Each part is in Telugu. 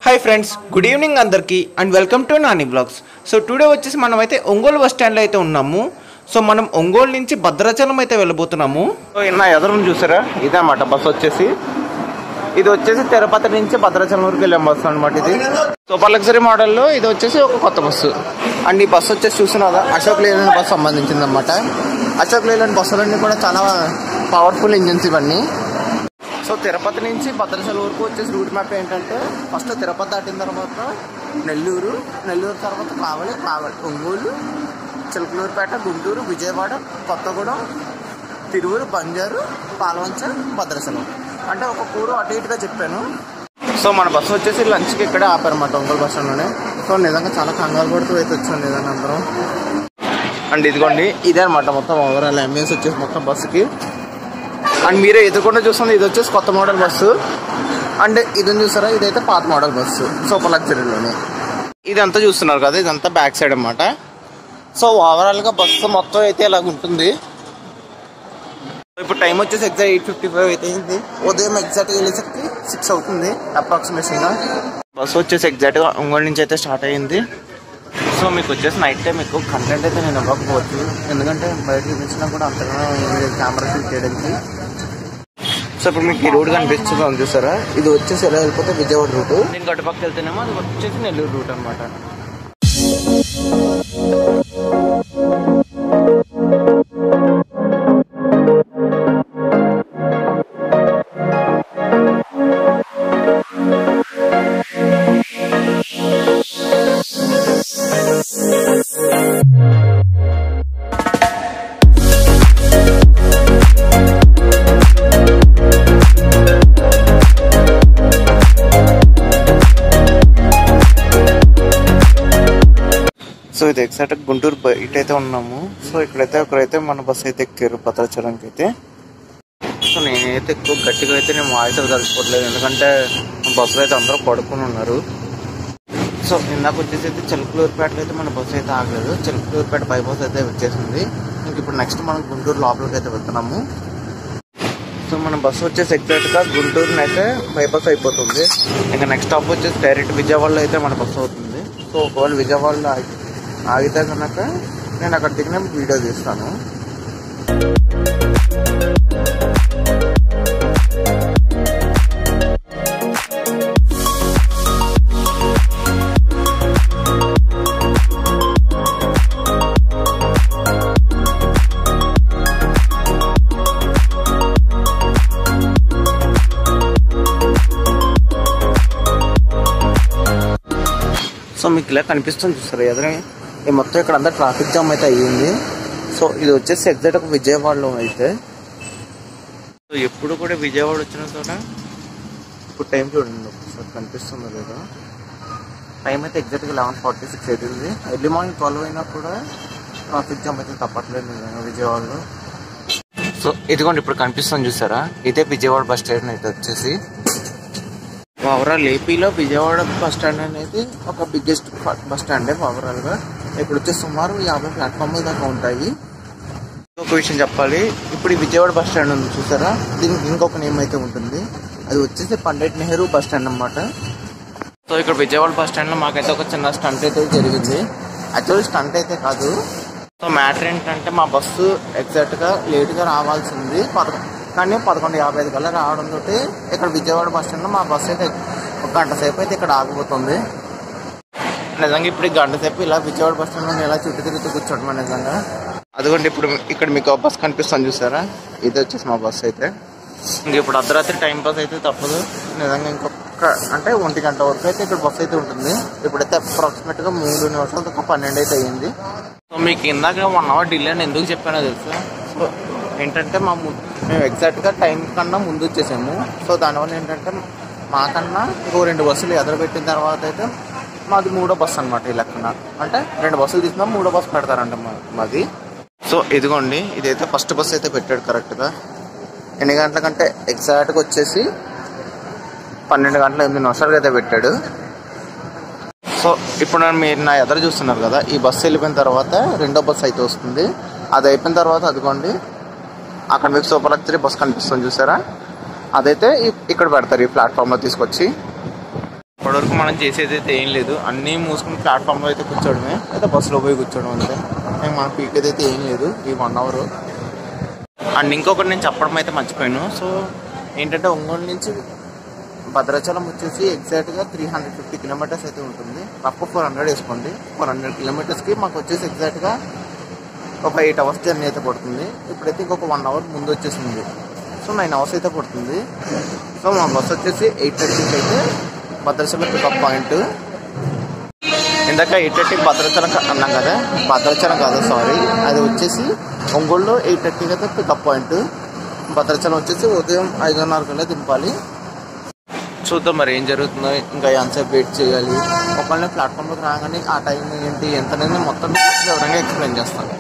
హాయ్ ఫ్రెండ్స్, గుడ్ ఈవినింగ్ అందరికీ and welcome to Nani blogs. So today వచ్చేసి మనం అయితే ఒంగోలు బస్ స్టాండ్లో అయితే ఉన్నాము. సో మనం ఒంగోలు నుంచి భద్రాచలం అయితే వెళ్ళబోతున్నాము. సో నా ఎదురును చూసారా, ఇదే అన్నమాట బస్సు వచ్చేసి. ఇది వచ్చేసి తిరుపతి నుంచి భద్రాచలం వరకు వెళ్ళే బస్సు అనమాట. ఇది సూపర్ లగ్జరీ మోడల్లో ఇది వచ్చేసి ఒక కొత్త బస్సు. అండ్ ఈ బస్సు వచ్చేసి చూసినా అశోక్ లేలాండ్ బస్సు సంబంధించింది అనమాట. అశోక్ లేలాండ్ బస్సులన్నీ కూడా చాలా పవర్ఫుల్ ఇంజిన్స్ ఇవన్నీ. సో తిరుపతి నుంచి భద్రాచలం వరకు వచ్చేసి రూట్ మ్యాప్ ఏంటంటే, ఫస్ట్ తిరుపతి దాటిన తర్వాత నెల్లూరు తర్వాత కావలి, ఒంగోలు, చిలకలూరుపేట, గుంటూరు, విజయవాడ, కొత్తగూడెం, తిరువురు, బంజారు, పాలవంచ, భద్రాచలం. అంటే ఒక కూరు అటు ఇటుగా చెప్పాను. సో మన బస్సు వచ్చేసి లంచ్కి ఇక్కడ ఆపారన్నమాట ఒంగోలు బస్ స్టాండ్లోనే. సో నిజంగా చాలా కంగారు పడుతూ అయితే వచ్చాను నిజంగా అందరం. అండ్ ఇదిగోండి, ఇదే అనమాట మొత్తం ఓవరాల్ ఎంబీఎస్ వచ్చేసి మొత్తం బస్సుకి. అండ్ మీరే ఎదుర్కొంటే చూస్తుంది, ఇది వచ్చేసి కొత్త మోడల్ బస్సు. అండ్ ఇది చూసారా, ఇదైతే పాత మోడల్ బస్సు సూపర్ లగ్జరీలోనే. ఇదంతా చూస్తున్నారు కదా, ఇదంతా బ్యాక్ సైడ్ అనమాట. సో ఓవరాల్గా బస్సు మొత్తం అయితే ఇలాగ ఉంటుంది. ఇప్పుడు టైం వచ్చేసి ఎగ్జాక్ట్ 8:55 అయితే అయింది. ఉదయం ఎగ్జాక్ట్గా వెళ్ళేసరికి 6 అవుతుంది అప్రాక్సిమేషన్గా. బస్సు వచ్చేసి ఎగ్జాక్ట్గా ఒంగోలు నుంచి అయితే స్టార్ట్ అయ్యింది. సో మీకు వచ్చేసి నైట్ టైం ఎక్కువ కంటెంట్ అయితే నేను ఇవ్వకపోవచ్చు, ఎందుకంటే బయట చూపించినా కూడా అంతగా కెమెరా షూట్ చేయడానికి. సో ఇప్పుడు మీకు ఈ రోడ్ కనిపిస్తుంది చూసారా, ఇది వచ్చేసి ఎలా వెళ్ళిపోతే విజయవాడ రూట్. నేను గట్టుపక్క వెళ్తేనేమో అది వచ్చేసి నెల్లూరు రూట్ అనమాట. సో ఇది ఎగ్జాక్ట్ గుంటూరు బయట అయితే ఉన్నాము. సో ఇక్కడైతే ఒకరైతే మన బస్సు అయితే ఎక్కారు భద్రాచలంకి అయితే. సో నేనైతే ఎక్కువ గట్టిగా అయితే నేను వాయిస్ తలుచుకోవట్లేదు, ఎందుకంటే బస్సులో అయితే అందరూ పడుకుని ఉన్నారు. సో ఇందాక వచ్చేసి అయితే చిలకలూరుపేటలో అయితే మన బస్సు అయితే ఆగలేదు. చిలకలూరుపేట బైపాస్ అయితే వచ్చేసింది. ఇంక ఇప్పుడు నెక్స్ట్ మనం గుంటూరు లోపలికి అయితే వెళ్తున్నాము. సో మన బస్సు వచ్చేసి ఎగ్జాక్ట్గా గుంటూరుని అయితే బైపాస్ అయిపోతుంది. ఇంకా నెక్స్ట్ స్టాప్ వచ్చేసి డైరెక్ట్ విజయవాడలో అయితే మన బస్సు అవుతుంది. సో ఒకవేళ విజయవాడలో ఆగితే కనుక నేను అక్కడ దిగిన వీడియో తీస్తాను. సో మీకు ఇలా కనిపిస్తుంది చూస్తారు ఎదురు, ఈ మొత్తం ఇక్కడ అంతా ట్రాఫిక్ జామ్ అయితే అయ్యింది. సో ఇది వచ్చేసి ఎగ్జాక్ట్ ఒక విజయవాడలో అయితే. సో ఎప్పుడు కూడా విజయవాడ వచ్చిన చోట ఇప్పుడు టైం చూడండి ఒకసారి కనిపిస్తుంది లేదా. టైం అయితే ఎగ్జాక్ట్గా 11:46 అవుతుంది. ఎర్లీ మార్నింగ్ 12 అయినా కూడా ట్రాఫిక్ జామ్ అయితే తప్పట్లేదు విజయవాడలో. సో ఇదిగోండి ఇప్పుడు కనిపిస్తుంది చూసారా, ఇదే విజయవాడ బస్ స్టాండ్ అయితే వచ్చేసి. ఓవరాల్ ఏపీలో విజయవాడ బస్ స్టాండ్ అనేది ఒక బిగ్గెస్ట్ బస్ స్టాండే ఓవరాల్గా. ఇక్కడ వచ్చి సుమారు 50 ప్లాట్ఫామ్లు దాకా ఉంటాయి. ఒక విషయం చెప్పాలి, ఇప్పుడు ఈ విజయవాడ బస్ స్టాండ్ ఉంది చూసారా, దీనికి ఇంకొక నేమ్ అయితే ఉంటుంది. అది వచ్చేసి పండిట్ నెహ్రూ బస్ స్టాండ్ అనమాట. సో ఇక్కడ విజయవాడ బస్ స్టాండ్లో మాకైతే ఒక చిన్న స్టంట్ అయితే జరిగింది. యాక్చువల్లీ స్టంట్ అయితే కాదు. సో మ్యాటర్ ఏంటంటే, మా బస్సు ఎగ్జాక్ట్గా లేట్గా రావాల్సింది కానీ 11:55 కల్లా రావడంతో ఇక్కడ విజయవాడ బస్ స్టాండ్లో మా బస్సు అయితే 1 గంట సేపు అయితే ఇక్కడ ఆగిపోతుంది. నిజంగా ఇప్పుడు 1 గంట సేపు ఇలా విజయవాడ బస్ స్టాండ్లో ఇలా చుట్టూ తిరుగుతూ కూర్చోవడం నిజంగా. అదిగోండి ఇప్పుడు ఇక్కడ మీకు బస్ కనిపిస్తుంది చూసారా, ఇది వచ్చేసి మా బస్సు అయితే. ఇంక ఇప్పుడు అర్ధరాత్రి టైం పాస్ అయితే తప్పదు నిజంగా. ఇంకొక అంటే 1 గంట వరకు అయితే ఇక్కడ బస్సు అయితే ఉంటుంది. ఇప్పుడైతే అప్రాక్సిమేట్గా 3 నిమిషాలతో 12 అయితే అయ్యింది. సో మీకు ఇందాక 1 అవర్ డిలే అని ఎందుకు చెప్పానో తెలుసా. సో ఏంటంటే మేము ఎగ్జాక్ట్గా టైం కన్నా ముందు వచ్చేసాము. సో దానివల్ల ఏంటంటే మాకన్నా ఇంకో 2 బస్సులు ఎదురుపెట్టిన తర్వాత అయితే మాది 3వ బస్సు అనమాట. ఈ లెక్కన అంటే 2 బస్సులు తీసుకున్నాం, 3వ బస్సు పెడతారంట మాది. సో ఇదిగోండి, ఇదైతే ఫస్ట్ బస్సు అయితే పెట్టాడు కరెక్ట్గా. ఎన్ని గంటల కంటే ఎగ్జాక్ట్గా వచ్చేసి 12:08 అయితే పెట్టాడు. సో ఇప్పుడు మీరు నా ఎదురు చూస్తున్నారు కదా, ఈ బస్సు వెళ్ళిపోయిన తర్వాత 2వ బస్సు అయితే వస్తుంది. అది అయిపోయిన తర్వాత అదిగోండి అక్కడ మీకు సూపర్ లగ్జరీ బస్ కనిపిస్తుంది చూసారా, అదైతే ఇక్కడ పెడతారు ఈ ప్లాట్ఫామ్లో తీసుకొచ్చి. ఇప్పటివరకు మనం చేసేది అయితే ఏం లేదు, అన్నీ మూసుకుని ప్లాట్ఫామ్లో అయితే కూర్చోవడమే, అయితే బస్సులో పోయి కూర్చోవడం అంతే. మన పీకేది అయితే ఏం లేదు ఈ 1 అవర్. అండ్ ఇంకొకటి నేను చెప్పడం అయితే మర్చిపోయాను. సో ఏంటంటే ఒంగోలు నుంచి భద్రాచలం వచ్చేసి ఎగ్జాక్ట్గా 350 కిలోమీటర్స్ అయితే ఉంటుంది. తక్కువ 400 వేసుకోండి. 400 కిలోమీటర్స్కి మాకు వచ్చేసి ఎగ్జాక్ట్గా ఒక 8 అవర్స్ జర్నీ అయితే పడుతుంది. ఇప్పుడైతే ఇంకొక 1 అవర్ ముందు వచ్చేసింది. సో 9 అవర్స్ అయితే పడుతుంది. సో మా బస్ వచ్చేసి 8:30కి అయితే భద్రాచలం పికప్ పాయింట్. ఇందాక 8:30 భద్రాచలం అన్నాం కదా, భద్రాచలం కాదు సారీ, అది వచ్చేసి ఒంగోలులో 8:30కి అయితే పికప్ పాయింట్. భద్రాచలం వచ్చేసి ఉదయం 5:30 కల్లా దింపాలి. చూద్దాం మరి ఏం జరుగుతుందో, ఇంకా ఎంతసేపు వెయిట్ చేయాలి. ఒకవేళ ప్లాట్ఫామ్లోకి రాగానే ఆ టైం ఏంటి ఎంతనేది మొత్తం వివరంగా ఎక్స్ప్లెయిన్ చేస్తాను.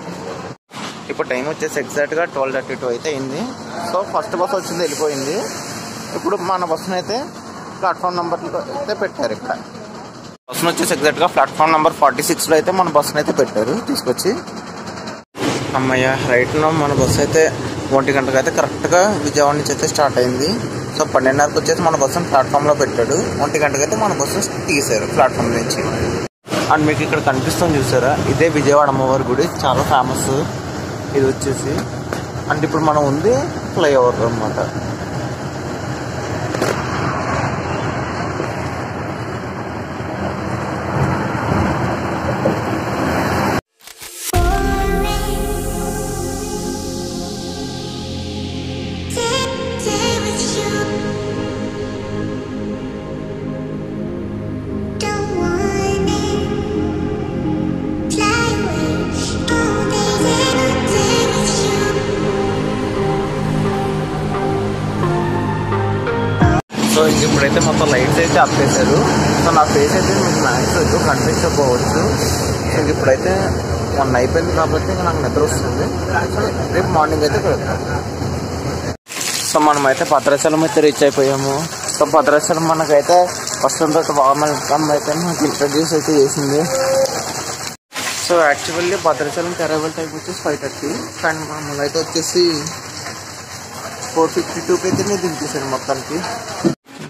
ఇప్పుడు టైం వచ్చేసి ఎగ్జాక్ట్గా 12:32 అయితే అయింది. సో ఫస్ట్ బస్ వచ్చింది వెళ్ళిపోయింది. ఇప్పుడు మన బస్సును అయితే ప్లాట్ఫామ్ నెంబర్లో అయితే పెట్టారు. ఇక్కడ బస్సును వచ్చేసి ఎగ్జాక్ట్గా ప్లాట్ఫామ్ నెంబర్ 46లో అయితే మన బస్సును అయితే పెట్టారు తీసుకొచ్చి. అమ్మయ్య రైట్లో మన బస్సు అయితే 1 గంటకు అయితే కరెక్ట్గా విజయవాడ నుంచి అయితే స్టార్ట్ అయింది. సో 12:30కి వచ్చేసి మన బస్సును ప్లాట్ఫామ్లో పెట్టాడు. 1 గంటకు అయితే మన బస్సు తీసారు ప్లాట్ఫామ్ నుంచి. అండ్ మీకు ఇక్కడ కనిపిస్తుంది చూసారా, ఇదే విజయవాడ అమ్మవారి గుడి, చాలా ఫేమస్ ఇది వచ్చేసి. అంటే ఇప్పుడు మనం ఉంది ఫ్లైఓవర్ అనమాట. సో ఇంక ఇప్పుడైతే మొత్తం లైట్స్ అయితే ఆపేశారు. సో నా ఫేస్ అయితే మీకు మ్యాక్స్ వచ్చి కనిపించకపోవచ్చు. సో ఇంక ఇప్పుడైతే 1 అయిపోయింది కాబట్టి ఇంకా నాకు నిద్ర వస్తుంది. సో రేపు మార్నింగ్ అయితే వెళ్తాం. సో మనమైతే భద్రాచలం అయితే రీచ్ అయిపోయాము. సో భద్రాచలం మనకైతే ఫస్ట్ తోటి వామల్కమ్ అయితే మనకి ఇంట్రడ్యూస్ అయితే చేసింది. So actually Bhadrachalam arrival time వచ్చేసి 5:30, కానీ మమ్మల్ని అయితే వచ్చేసి 4:52కి అయితే నేను దింపేశాను మొత్తానికి.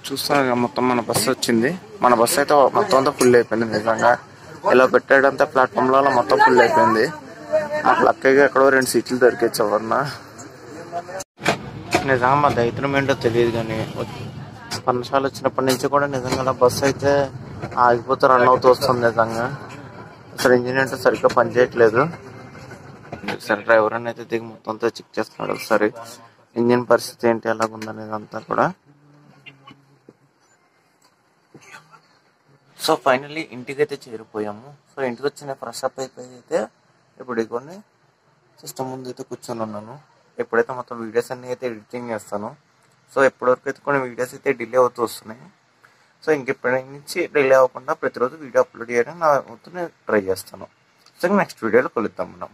చూస్తాను మొత్తం మన బస్సు వచ్చింది. మన బస్సు అయితే మొత్తం అంతా ఫుల్ అయిపోయింది. నిజంగా ఇలా పెట్టాడంతా ప్లాట్ఫామ్లో అలా మొత్తం ఫుల్ అయిపోయింది. నాకు లక్కగా ఎక్కడో 2 సీట్లు దొరికేచ్చు ఎవరన్నా. నిజంగా మా దైత్రం ఏంటో తెలియదు, కానీ పర్ణశాల వచ్చినప్పటి నుంచి కూడా నిజంగా బస్సు అయితే ఆగిపోతే రన్ అవుతూ వస్తుంది. నిజంగా అసలు ఇంజిన్ అంటే సరిగ్గా పనిచేయట్లేదు. సరే డ్రైవర్ అని అయితే దిగి మొత్తం అంతా చెక్ చేస్తున్నాడు ఒకసారి ఇంజిన్ పరిస్థితి ఏంటి ఎలాగుందనేది అంతా కూడా. సో ఫైనల్లీ ఇంటికి అయితే చేరిపోయాము. సో ఇంటికి వచ్చిన ఫ్రెష్ అప్ అయిపోయి అయితే ఇప్పుడు ఇదిగోండి సిస్టమ్ ముందు అయితే కూర్చొని ఉన్నాను. ఎప్పుడైతే మొత్తం వీడియోస్ అన్నీ అయితే ఎడిటింగ్ చేస్తాను. సో ఎప్పటివరకు అయితే కొన్ని వీడియోస్ అయితే డిలే అవుతూ వస్తున్నాయి. సో ఇంకెప్పటి నుంచి డిలే అవ్వకుండా ప్రతిరోజు వీడియో అప్లోడ్ చేయడానికి నా వంతు నేను ట్రై చేస్తాను. సో నెక్స్ట్ వీడియోలో కలుద్దాం మనం.